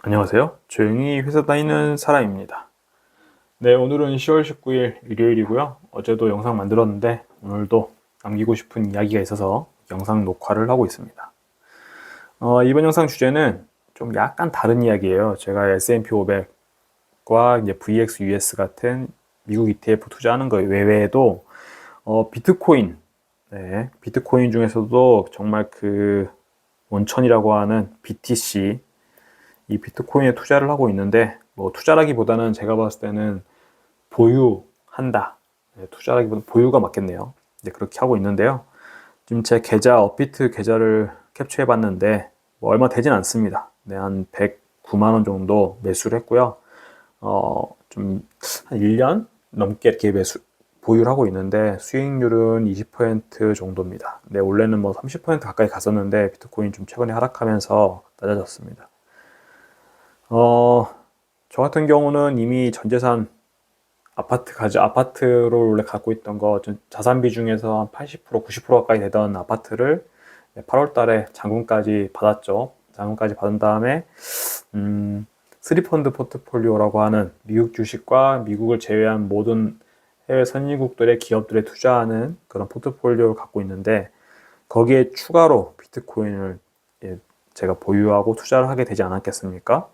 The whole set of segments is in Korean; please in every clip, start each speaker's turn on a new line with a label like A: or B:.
A: 안녕하세요. 조용히 회사 다니는 사람입니다. 네, 오늘은 10월 19일 일요일이고요. 어제도 영상 만들었는데 오늘도 남기고 싶은 이야기가 있어서 영상 녹화를 하고 있습니다. 이번 영상 주제는 좀 약간 다른 이야기예요. 제가 S&P 500과 이제 VX US 같은 미국 ETF 투자하는 거 외에도 비트코인, 네, 비트코인 중에서도 정말 그 원천이라고 하는 BTC, 이 비트코인에 투자를 하고 있는데, 뭐 투자라기보다는 제가 봤을 때는 보유한다. 네, 투자라기보다 보유가 맞겠네요. 네, 그렇게 하고 있는데요. 지금 제 계좌, 업비트 계좌를 캡처해 봤는데 뭐 얼마 되진 않습니다. 네, 한 109만 원 정도 매수를 했고요. 좀 한 1년 넘게 이렇게 보유를 하고 있는데 수익률은 20% 정도입니다. 네, 원래는 뭐 30% 가까이 갔었는데 비트코인 좀 최근에 하락하면서 낮아졌습니다. 저 같은 경우는 이미 전 재산 아파트를 원래 갖고 있던 거, 자산 비중에서 한 80%, 90% 가까이 되던 아파트를 8월 달에 잔금까지 받았죠. 잔금까지 받은 다음에, 3펀드 포트폴리오라고 하는 미국 주식과 미국을 제외한 모든 해외 선진국들의 기업들에 투자하는 그런 포트폴리오를 갖고 있는데, 거기에 추가로 비트코인을 제가 보유하고 투자를 하게 되지 않았겠습니까?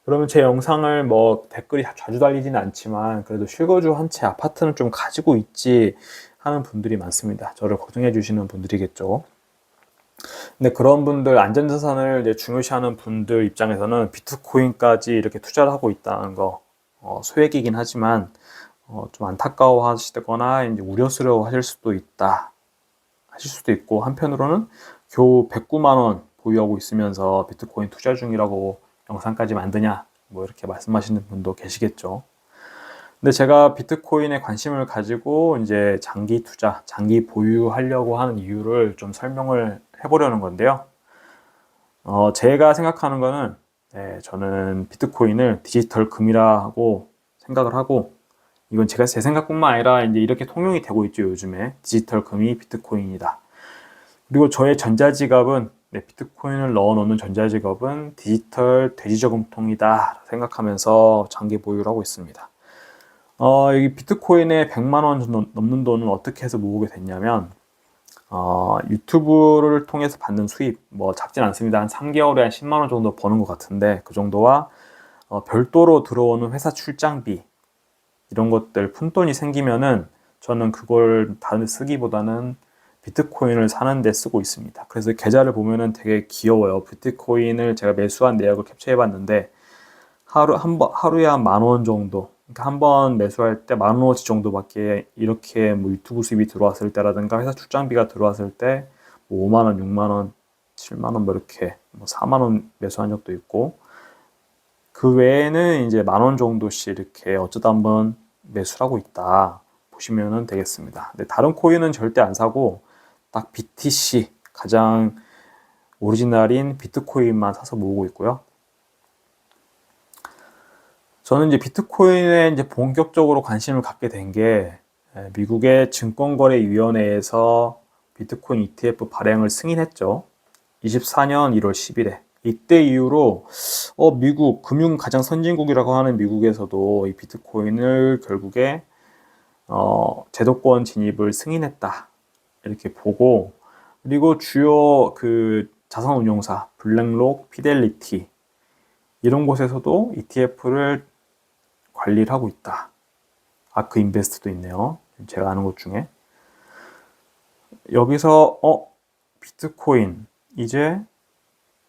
A: 그러면 제 영상을 뭐 댓글이 자주 달리지는 않지만 그래도 실거주 한 채 아파트는 좀 가지고 있지 하는 분들이 많습니다. 저를 걱정해 주시는 분들이겠죠. 근데 그런 분들, 안전자산을 이제 중요시하는 분들 입장에서는 비트코인까지 이렇게 투자를 하고 있다는 거, 소액이긴 하지만 좀 안타까워 하시거나 이제 우려스러워 하실 수도 있고, 한편으로는 겨우 109만 원 보유하고 있으면서 비트코인 투자 중이라고 영상까지 만드냐, 뭐 이렇게 말씀하시는 분도 계시겠죠. 근데 제가 비트코인에 관심을 가지고 이제 장기 투자, 장기 보유하려고 하는 이유를 좀 설명을 해보려는 건데요. 제가 생각하는 거는, 네, 저는 비트코인을 디지털 금이라고 생각을 하고, 이건 제 생각뿐만 아니라 이제 이렇게 통용이 되고 있죠, 요즘에. 디지털 금이 비트코인이다. 그리고 저의 전자지갑은, 네, 비트코인을 넣어 놓는 전자지갑은 디지털 돼지저금통이다 생각하면서 장기 보유를 하고 있습니다. 여기 비트코인에 100만 원 넘는 돈은 어떻게 해서 모으게 됐냐면, 유튜브를 통해서 받는 수입, 뭐 작진 않습니다. 한 3개월에 한 10만 원 정도 버는 것 같은데, 그 정도와 별도로 들어오는 회사 출장비, 이런 것들 푼돈이 생기면은 저는 그걸 다른 쓰기보다는 비트코인을 사는 데 쓰고 있습니다. 그래서 계좌를 보면은 되게 귀여워요. 비트코인을 제가 매수한 내역을 캡처해 봤는데 하루에 한 10,000원 정도. 그러니까 한 번 매수할 때 10,000원어치 정도밖에, 이렇게 뭐 유튜브 수입이 들어왔을 때라든가 회사 출장비가 들어왔을 때 뭐 5만 원, 6만 원, 7만 원, 뭐 이렇게 뭐 4만 원 매수한 적도 있고, 그 외에는 이제 10,000원 정도씩 이렇게 어쩌다 한번 매수를 하고 있다 보시면 되겠습니다. 근데 다른 코인은 절대 안 사고 딱 BTC, 가장 오리지널인 비트코인만 사서 모으고 있고요. 저는 이제 비트코인에 이제 본격적으로 관심을 갖게 된 게, 미국의 증권거래위원회에서 비트코인 ETF 발행을 승인했죠. 24년 1월 10일에. 이때 이후로 미국 금융 가장 선진국이라고 하는 미국에서도 이 비트코인을 결국에 제도권 진입을 승인했다 이렇게 보고, 그리고 주요 그 자산운용사 블랙록, 피델리티 이런 곳에서도 ETF를 관리를 하고 있다. 아크 인베스트도 있네요. 제가 아는 곳 중에. 여기서 비트코인 이제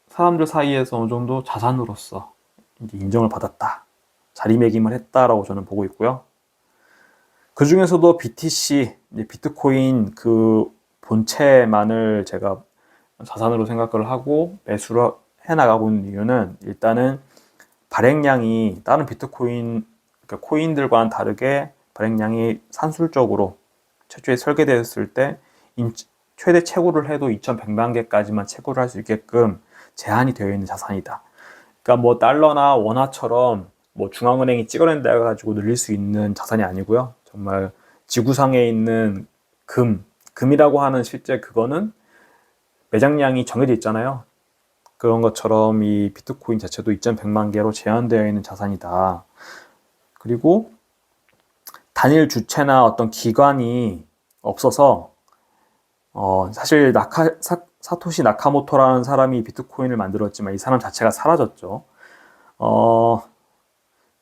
A: 사람들 사이에서 어느 정도 자산으로서 이제 인정을 받았다, 자리매김을 했다라고 저는 보고 있고요. 그 중에서도 BTC, 비트코인 그 본체만을 제가 자산으로 생각을 하고 매수를 해나가고 있는 이유는, 일단은 발행량이 다른 비트코인, 그러니까 코인들과는 다르게 발행량이 산술적으로 최초에 설계되었을 때 최대 채굴을 해도 2100만 개까지만 채굴을 할 수 있게끔 제한이 되어 있는 자산이다. 그러니까 뭐 달러나 원화처럼 뭐 중앙은행이 찍어낸다 해가지고 늘릴 수 있는 자산이 아니고요. 정말 지구상에 있는 금이라고 하는, 실제 그거는 매장량이 정해져 있잖아요. 그런 것처럼 이 비트코인 자체도 2,100만 개로 제한되어 있는 자산이다. 그리고 단일 주체나 어떤 기관이 없어서 사실 사토시 나카모토라는 사람이 비트코인을 만들었지만 이 사람 자체가 사라졌죠.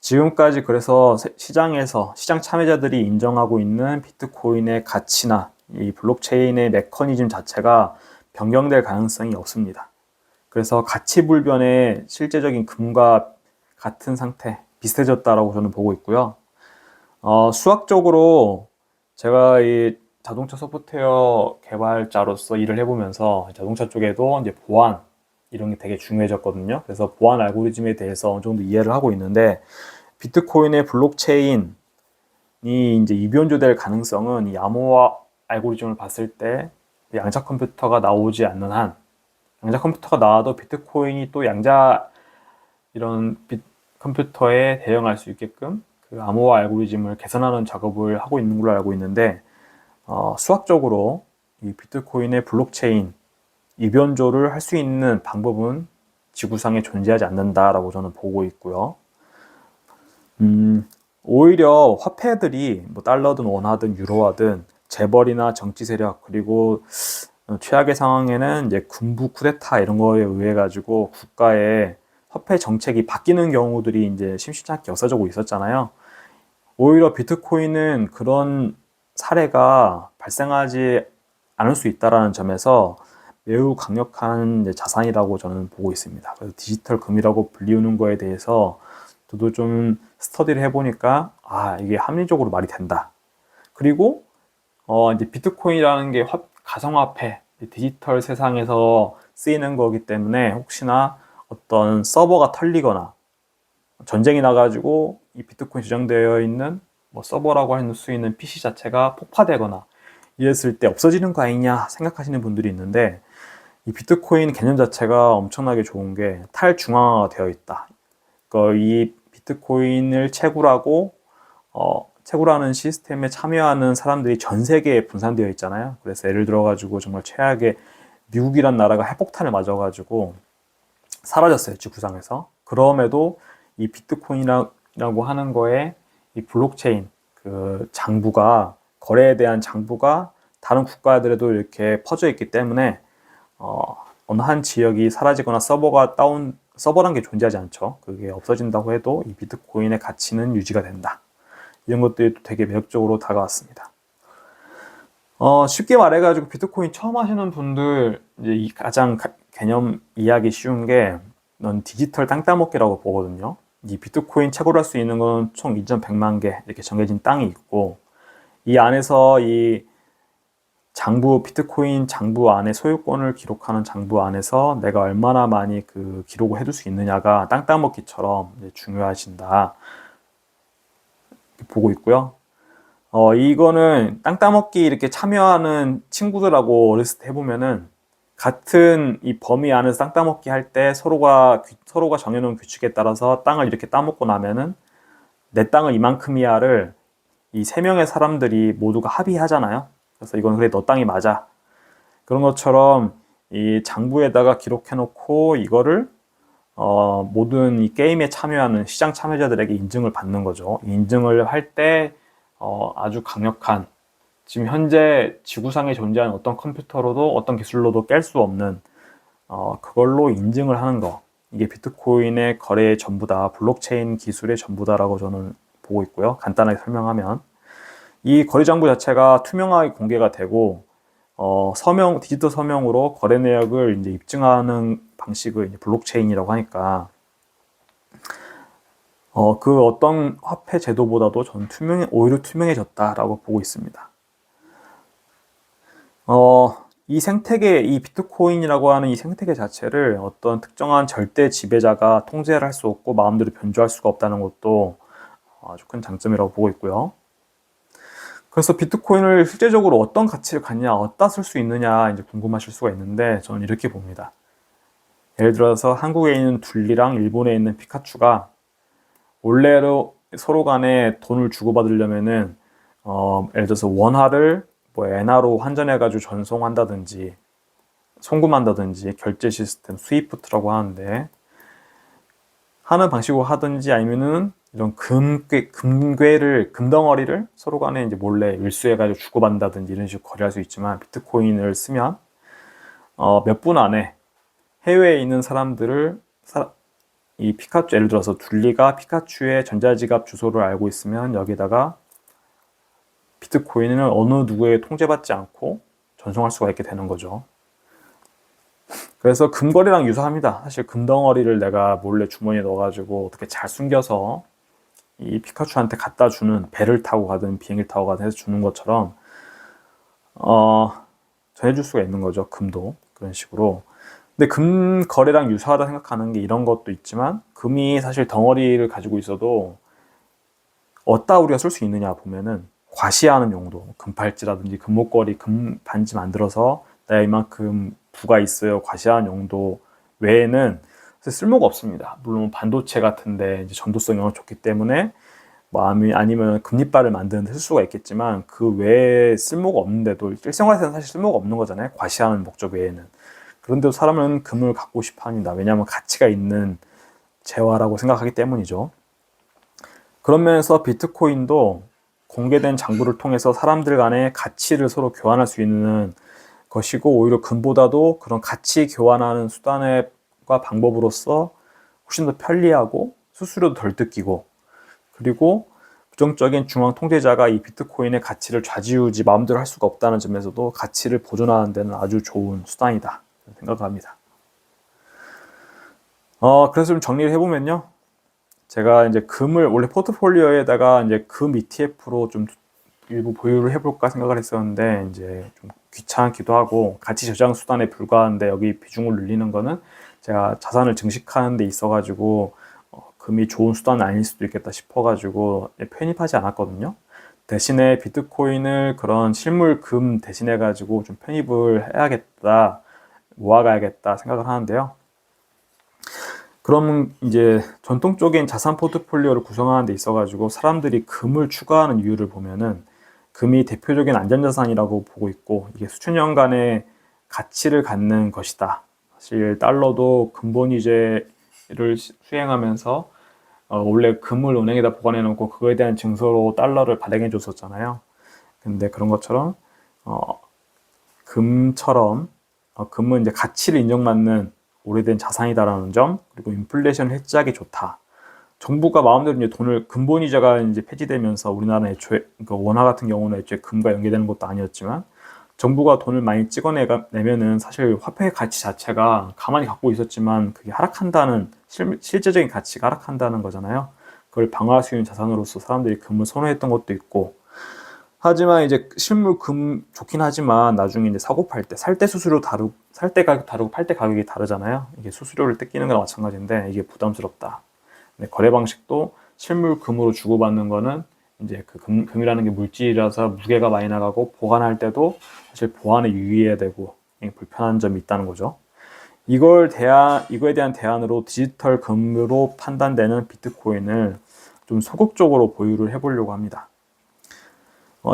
A: 지금까지 그래서 시장에서 시장 참여자들이 인정하고 있는 비트코인의 가치나 이 블록체인의 메커니즘 자체가 변경될 가능성이 없습니다. 그래서 가치 불변의 실제적인 금과 같은 상태, 비슷해졌다라고 저는 보고 있고요. 수학적으로 제가 이 자동차 소프트웨어 개발자로서 일을 해보면서 자동차 쪽에도 이제 보안 이런 게 되게 중요해졌거든요. 그래서 보안 알고리즘에 대해서 어느 정도 이해를 하고 있는데 비트코인의 블록체인이 이제 이변조될 가능성은 이 암호화 알고리즘을 봤을 때 양자 컴퓨터가 나오지 않는 한, 양자 컴퓨터가 나와도 비트코인이 또 양자 이런 컴퓨터에 대응할 수 있게끔 그 암호화 알고리즘을 개선하는 작업을 하고 있는 걸로 알고 있는데 수학적으로 이 비트코인의 블록체인 이변조를 할 수 있는 방법은 지구상에 존재하지 않는다라고 저는 보고 있고요. 오히려 화폐들이 뭐 달러든 원화든 유로화든 재벌이나 정치 세력 그리고 최악의 상황에는 이제 군부 쿠데타 이런 거에 의해 가지고 국가의 화폐 정책이 바뀌는 경우들이 이제 심심치 않게 역사적으로 있었잖아요. 오히려 비트코인은 그런 사례가 발생하지 않을 수 있다는 점에서 매우 강력한 자산이라고 저는 보고 있습니다. 그래서 디지털 금이라고 불리우는 거에 대해서 저도 좀 스터디를 해보니까 이게 합리적으로 말이 된다. 그리고 이제 비트코인이라는 게 가상화폐, 디지털 세상에서 쓰이는 거기 때문에 혹시나 어떤 서버가 털리거나 전쟁이 나가지고 이 비트코인 저장되어 있는 뭐 서버라고 할 수 있는 PC 자체가 폭파되거나 이랬을 때 없어지는 거 아니냐 생각하시는 분들이 있는데 이 비트코인 개념 자체가 엄청나게 좋은 게 탈중앙화가 되어 있다. 이 비트코인을 채굴하고 채굴하는 시스템에 참여하는 사람들이 전 세계에 분산되어 있잖아요. 그래서 예를 들어가지고 정말 최악의 미국이란 나라가 핵폭탄을 맞아가지고 사라졌어요, 지구상에서. 그럼에도 이 비트코인이라고 하는 거에 이 블록체인 그 장부가 거래에 대한 장부가 다른 국가들에도 이렇게 퍼져 있기 때문에 어느 한 지역이 사라지거나 서버란 게 존재하지 않죠. 그게 없어진다고 해도 이 비트코인의 가치는 유지가 된다. 이런 것들이 되게 매력적으로 다가왔습니다. 쉽게 말해가지고 비트코인 처음 하시는 분들 이제 가장 개념 이해하기 쉬운 게 넌 디지털 땅 따먹기라고 보거든요. 이 비트코인 채굴할 수 있는 건 총 2,100만 개 이렇게 정해진 땅이 있고 이 안에서 이 비트코인 장부 안에 소유권을 기록하는 장부 안에서 내가 얼마나 많이 그 기록을 해둘 수 있느냐가 땅 따먹기처럼 중요하신다 보고 있고요. 이거는 땅 따먹기 이렇게 참여하는 친구들하고 어렸을 때 해보면은 같은 이 범위 안에서 땅 따먹기 할 때 서로가 정해놓은 규칙에 따라서 땅을 이렇게 따먹고 나면은 내 땅은 이만큼이야를 이 3명의 사람들이 모두가 합의하잖아요. 그래서 이건 그래 너 땅이 맞아. 그런 것처럼 이 장부에다가 기록해놓고 이거를 모든 이 게임에 참여하는 시장 참여자들에게 인증을 받는 거죠. 인증을 할 때 아주 강력한 지금 현재 지구상에 존재하는 어떤 컴퓨터로도 어떤 기술로도 깰 수 없는 그걸로 인증을 하는 거. 이게 비트코인의 거래의 전부다. 블록체인 기술의 전부다라고 저는 보고 있고요. 간단하게 설명하면 이 거래 장부 자체가 투명하게 공개가 되고 디지털 서명으로 거래 내역을 이제 입증하는 방식을 이제 블록체인이라고 하니까 그 어떤 화폐 제도보다도 저는 오히려 투명해졌다라고 보고 있습니다. 이 생태계, 이 비트코인이라고 하는 이 생태계 자체를 어떤 특정한 절대 지배자가 통제를 할 수 없고 마음대로 변조할 수가 없다는 것도 아주 큰 장점이라고 보고 있고요. 그래서 비트코인을 실제적으로 어떤 가치를 갖냐, 어디다 쓸 수 있느냐 이제 궁금하실 수가 있는데 저는 이렇게 봅니다. 예를 들어서 한국에 있는 둘리랑 일본에 있는 피카츄가 원래로 서로 간에 돈을 주고받으려면은 예를 들어서 원화를 뭐 엔화로 환전해가지고 전송한다든지 송금한다든지 결제 시스템 스위프트라고 하는데 하는 방식으로 하든지 아니면은 이런 금덩어리를 서로 간에 이제 몰래 일수해가지고 주고받는다든지 이런 식으로 거래할 수 있지만 비트코인을 쓰면 몇 분 안에 해외에 있는 사람들을 이 피카츄, 예를 들어서 둘리가 피카츄의 전자지갑 주소를 알고 있으면 여기다가 비트코인을 어느 누구에게 통제받지 않고 전송할 수가 있게 되는 거죠. 그래서 금거래랑 유사합니다. 사실 금덩어리를 내가 몰래 주머니에 넣어가지고 어떻게 잘 숨겨서 이 피카츄한테 갖다 주는, 배를 타고 가든 비행기를 타고 가든 해서 주는 것처럼 전해줄 수가 있는 거죠. 금도 그런 식으로. 근데 금 거래랑 유사하다 생각하는 게 이런 것도 있지만, 금이 사실 덩어리를 가지고 있어도 어디다 우리가 쓸 수 있느냐 보면은 과시하는 용도, 금팔찌라든지 금목걸이, 금반지 만들어서 내가 이만큼 부가 있어요 과시하는 용도 외에는 쓸모가 없습니다. 물론 반도체 같은데 이제 전도성이 워낙 좋기 때문에 뭐 아니면 금리발을 만드는 데 쓸 수가 있겠지만 그 외에 쓸모가 없는데도, 일생활에서는 사실 쓸모가 없는 거잖아요. 과시하는 목적 외에는. 그런데도 사람은 금을 갖고 싶어 합니다. 왜냐하면 가치가 있는 재화라고 생각하기 때문이죠. 그런 면에서 비트코인도 공개된 장부를 통해서 사람들 간의 가치를 서로 교환할 수 있는 것이고, 오히려 금보다도 그런 가치 교환하는 수단과 방법으로서 훨씬 더 편리하고 수수료도 덜 뜯기고, 그리고 부정적인 중앙 통제자가 이 비트코인의 가치를 좌지우지 마음대로 할 수가 없다는 점에서도 가치를 보존하는 데는 아주 좋은 수단이다 생각합니다. 그래서 좀 정리를 해보면요, 제가 이제 금을 원래 포트폴리오에다가 이제 금 ETF로 좀 일부 보유를 해볼까 생각을 했었는데, 이제 좀 귀찮기도 하고 가치 저장 수단에 불과한데 여기 비중을 늘리는 거는 제가 자산을 증식하는 데 있어가지고 금이 좋은 수단은 아닐 수도 있겠다 싶어가지고 편입하지 않았거든요. 대신에 비트코인을 그런 실물 금 대신해 가지고 좀 편입을 해야겠다, 모아가야겠다 생각을 하는데요. 그럼 이제 전통적인 자산 포트폴리오를 구성하는 데 있어가지고 사람들이 금을 추가하는 이유를 보면은, 금이 대표적인 안전자산이라고 보고 있고 이게 수천 년간의 가치를 갖는 것이다. 사실 달러도 근본이제를 수행하면서 원래 금을 은행에다 보관해 놓고 그거에 대한 증서로 달러를 발행해 줬었잖아요. 근데 그런 것처럼 금처럼 금은 이제 가치를 인정받는 오래된 자산이다라는 점, 그리고 인플레이션을 해지하기 좋다. 정부가 마음대로 이제 돈을, 근본이자가 이제 폐지되면서 우리나라는 애초에, 그러니까 원화 같은 경우는 애초에 금과 연계되는 것도 아니었지만, 정부가 돈을 많이 찍어내면은 사실 화폐의 가치 자체가 가만히 갖고 있었지만 그게 하락한다는, 실제적인 가치가 하락한다는 거잖아요. 그걸 방어할 수 있는 자산으로서 사람들이 금을 선호했던 것도 있고, 하지만 이제 실물 금 좋긴 하지만 나중에 이제 사고 팔 때, 살 때 수수료 다르고, 살 때 가격 다르고 팔 때 가격이 다르잖아요. 이게 수수료를 뜯기는 거랑 마찬가지인데 이게 부담스럽다. 거래 방식도 실물 금으로 주고받는 거는 이제 그 금이라는 게 물질이라서 무게가 많이 나가고 보관할 때도 사실 보안에 유의해야 되고 불편한 점이 있다는 거죠. 이거에 대한 대안으로 디지털 금으로 판단되는 비트코인을 좀 소극적으로 보유를 해보려고 합니다.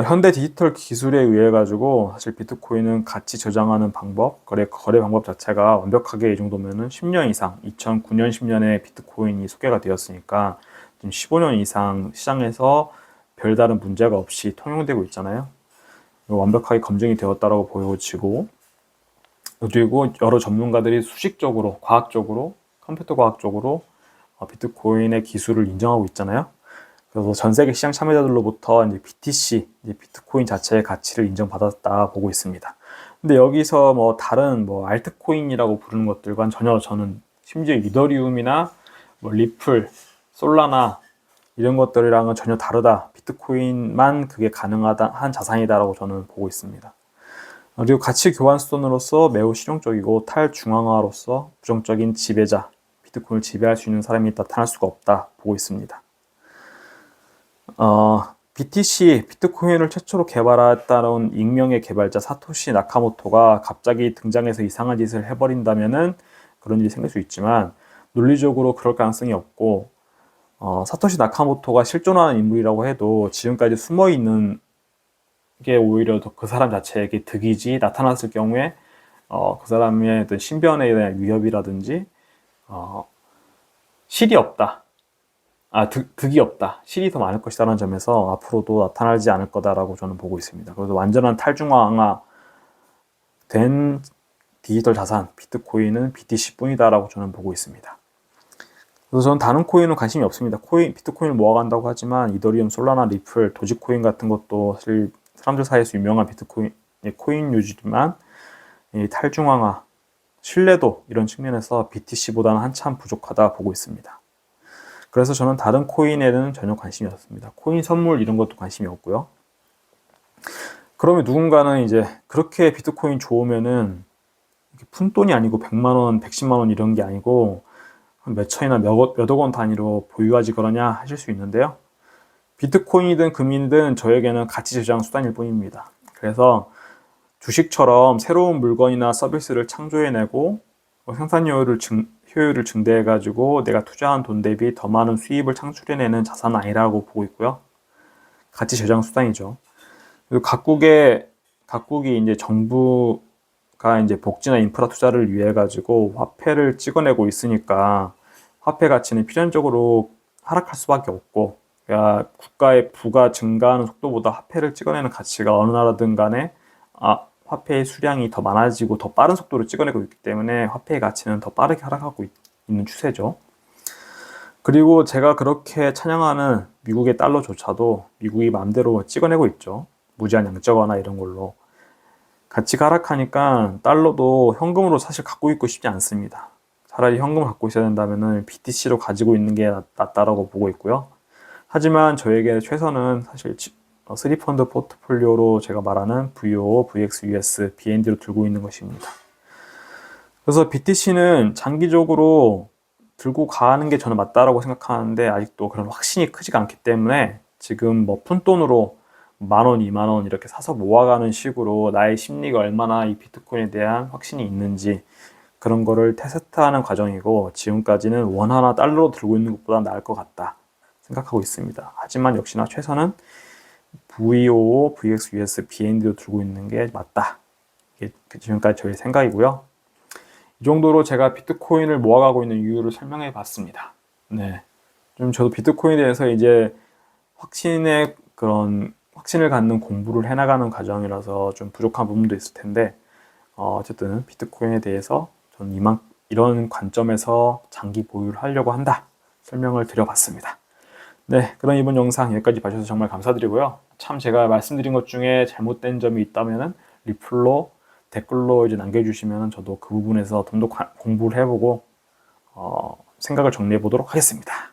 A: 현대 디지털 기술에 의해 가지고 사실 비트코인은 가치 저장하는 방법, 거래 방법 자체가 완벽하게 이 정도면은 10년 이상, 2009년, 10년에 비트코인이 소개가 되었으니까 지금 15년 이상 시장에서 별다른 문제가 없이 통용되고 있잖아요. 완벽하게 검증이 되었다라고 보여지고, 그리고 여러 전문가들이 수식적으로, 과학적으로, 컴퓨터 과학적으로 비트코인의 기술을 인정하고 있잖아요. 그래서 전 세계 시장 참여자들로부터 이제 BTC, 이제 비트코인 자체의 가치를 인정받았다 보고 있습니다. 근데 여기서 뭐 다른 뭐 알트코인이라고 부르는 것들과는 전혀, 저는 심지어 이더리움이나 뭐 리플, 솔라나 이런 것들이랑은 전혀 다르다. 비트코인만 그게 가능한 자산이다라고 저는 보고 있습니다. 그리고 가치 교환 수단으로서 매우 실용적이고 탈중앙화로서 부정적인 지배자, 비트코인을 지배할 수 있는 사람이 나타날 수가 없다 보고 있습니다. BTC, 비트코인을 최초로 개발했다는 익명의 개발자 사토시 나카모토가 갑자기 등장해서 이상한 짓을 해버린다면은 그런 일이 생길 수 있지만, 논리적으로 그럴 가능성이 없고, 사토시 나카모토가 실존하는 인물이라고 해도 지금까지 숨어있는 게 오히려 더 그 사람 자체에게 득이지, 나타났을 경우에 그 사람의 어떤 신변에 대한 위협이라든지 실이 없다. 득이 없다. 실이 더 많을 것이다라는 점에서 앞으로도 나타나지 않을 거다라고 저는 보고 있습니다. 그래서 완전한 탈중앙화 된 디지털 자산, 비트코인은 BTC뿐이다라고 저는 보고 있습니다. 그래서 저는 다른 코인은 관심이 없습니다. 비트코인을 모아간다고 하지만 이더리움, 솔라나, 리플, 도지코인 같은 것도 사실 사람들 사이에서 유명한 비트코인 코인 유지지만 이 탈중앙화, 신뢰도 이런 측면에서 BTC보다는 한참 부족하다 보고 있습니다. 그래서 저는 다른 코인에는 전혀 관심이 없습니다. 코인 선물 이런 것도 관심이 없고요. 그러면 누군가는 이제 그렇게 비트코인 좋으면은 푼돈이 아니고 100만 원, 110만 원 이런 게 아니고 몇 천이나 몇억 원 단위로 보유하지 그러냐 하실 수 있는데요. 비트코인이든 금이든 저에게는 가치 저장 수단일 뿐입니다. 그래서 주식처럼 새로운 물건이나 서비스를 창조해내고 생산 효율을 증대해가지고 내가 투자한 돈 대비 더 많은 수입을 창출해내는 자산은 아니라고 보고 있고요. 가치 저장 수단이죠. 그리고 각국이 이제 정부가 이제 복지나 인프라 투자를 위해 가지고 화폐를 찍어내고 있으니까 화폐 가치는 필연적으로 하락할 수밖에 없고, 그러니까 국가의 부가 증가하는 속도보다 화폐를 찍어내는 가치가 어느 나라든 간에 화폐의 수량이 더 많아지고 더 빠른 속도로 찍어내고 있기 때문에 화폐의 가치는 더 빠르게 하락하고 있는 추세죠. 그리고 제가 그렇게 찬양하는 미국의 달러조차도 미국이 마음대로 찍어내고 있죠. 무제한 양적완화 이런 걸로. 가치가 하락하니까 달러도 현금으로 사실 갖고 있고 싶지 않습니다. 차라리 현금을 갖고 있어야 된다면 BTC로 가지고 있는 게 낫다라고 보고 있고요. 하지만 저에게 최선은 사실 3펀드 포트폴리오로 제가 말하는 VO, VX, US, BND로 들고 있는 것입니다. 그래서 BTC는 장기적으로 들고 가는 게 저는 맞다라고 생각하는데 아직도 그런 확신이 크지가 않기 때문에 지금 뭐 푼돈으로 10,000원, 20,000원 이렇게 사서 모아가는 식으로 나의 심리가 얼마나 이 비트코인에 대한 확신이 있는지 그런 거를 테스트하는 과정이고, 지금까지는 원 하나 달러로 들고 있는 것보다 나을 것 같다 생각하고 있습니다. 하지만 역시나 최선은 VO, VX, US, BND로 들고 있는 게 맞다. 이게 지금까지 저희 생각이고요. 이 정도로 제가 비트코인을 모아가고 있는 이유를 설명해 봤습니다. 네. 좀 저도 비트코인에 대해서 이제 확신을 갖는 공부를 해나가는 과정이라서 좀 부족한 부분도 있을 텐데, 어쨌든 비트코인에 대해서 저는 이런 관점에서 장기 보유를 하려고 한다 설명을 드려봤습니다. 네, 그럼 이번 영상 여기까지 봐주셔서 정말 감사드리고요. 참 제가 말씀드린 것 중에 잘못된 점이 있다면은 리플로 댓글로 이제 남겨주시면 저도 그 부분에서 좀 더 공부를 해보고 생각을 정리해 보도록 하겠습니다.